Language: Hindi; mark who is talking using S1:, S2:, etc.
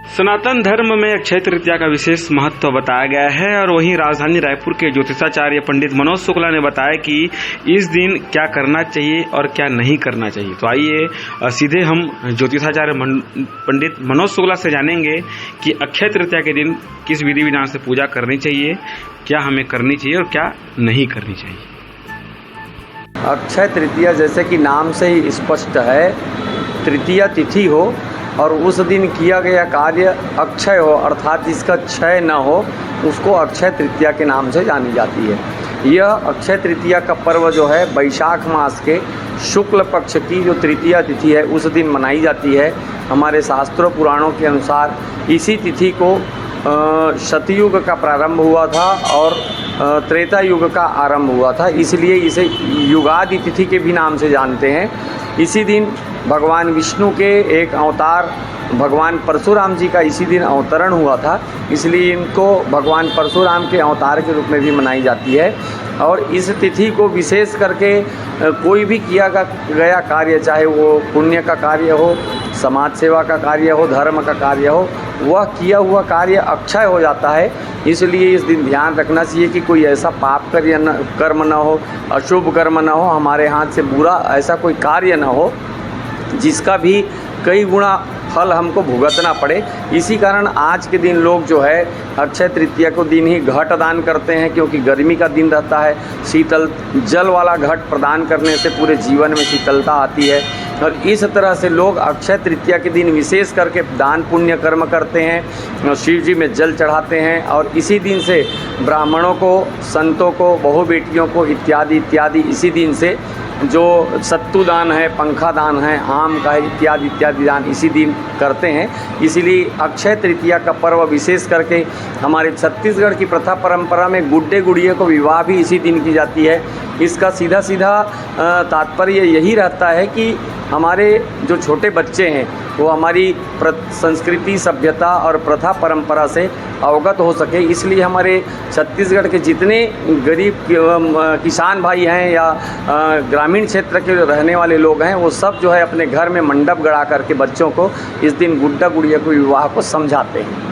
S1: सनातन धर्म में अक्षय तृतीया का विशेष महत्व बताया गया है और वहीं राजधानी रायपुर के ज्योतिषाचार्य पंडित मनोज शुक्ला ने बताया कि इस दिन क्या करना चाहिए और क्या नहीं करना चाहिए। तो आइए सीधे हम ज्योतिषाचार्य पंडित मनोज शुक्ला से जानेंगे कि अक्षय तृतीया के दिन किस विधि विधान से पूजा करनी चाहिए, क्या हमें करनी चाहिए और क्या नहीं करनी चाहिए।
S2: अक्षय तृतीया जैसे कि नाम से ही स्पष्ट है, तृतीया तिथि हो और उस दिन किया गया कार्य अक्षय हो, अर्थात जिसका क्षय न हो, उसको अक्षय तृतीया के नाम से जानी जाती है। यह अक्षय तृतीया का पर्व जो है वैशाख मास के शुक्ल पक्ष की जो तृतीया तिथि है उस दिन मनाई जाती है। हमारे शास्त्रों पुराणों के अनुसार इसी तिथि को सतयुग का प्रारंभ हुआ था और त्रेता युग का आरंभ हुआ था, इसलिए इसे युगादि तिथि के भी नाम से जानते हैं। इसी दिन भगवान विष्णु के एक अवतार भगवान परशुराम जी का इसी दिन अवतरण हुआ था, इसलिए इनको भगवान परशुराम के अवतार के रूप में भी मनाई जाती है। और इस तिथि को विशेष करके कोई भी किया गया कार्य, चाहे वो पुण्य का कार्य हो, समाज सेवा का कार्य हो, धर्म का कार्य हो, वह किया हुआ कार्य अक्षय हो जाता है। इसलिए इस दिन ध्यान रखना चाहिए कि कोई ऐसा पाप कर्म न हो, अशुभ कर्म न हो, हमारे हाथ से बुरा ऐसा कोई कार्य न हो जिसका भी कई गुना फल हमको भुगतना पड़े। इसी कारण आज के दिन लोग जो है अक्षय तृतीया को दिन ही घट दान करते हैं, क्योंकि गर्मी का दिन रहता है। शीतल जल वाला घट प्रदान करने से पूरे जीवन में शीतलता आती है और इस तरह से लोग अक्षय तृतीया के दिन विशेष करके दान पुण्य कर्म करते हैं और शिव जी में जल चढ़ाते हैं। और इसी दिन से ब्राह्मणों को, संतों को, बहु बेटियों को इत्यादि इत्यादि इसी दिन से जो सत्तू दान है, पंखा दान है, आम का इत्यादि इत्यादि दान इसी दिन करते हैं। इसीलिए अक्षय तृतीया का पर्व विशेष करके हमारे छत्तीसगढ़ की प्रथा परंपरा में गुड्डे गुड़िया को विवाह भी इसी दिन की जाती है। इसका सीधा सीधा तात्पर्य यही रहता है कि हमारे जो छोटे बच्चे हैं वो हमारी संस्कृति, सभ्यता और प्रथा परंपरा से अवगत हो सके, इसलिए हमारे छत्तीसगढ़ के जितने गरीब किसान भाई हैं या ग्रामीण क्षेत्र के रहने वाले लोग हैं वो सब जो है अपने घर में मंडप गड़ा करके बच्चों को इस दिन गुड्डा गुड़िया को विवाह को समझाते हैं।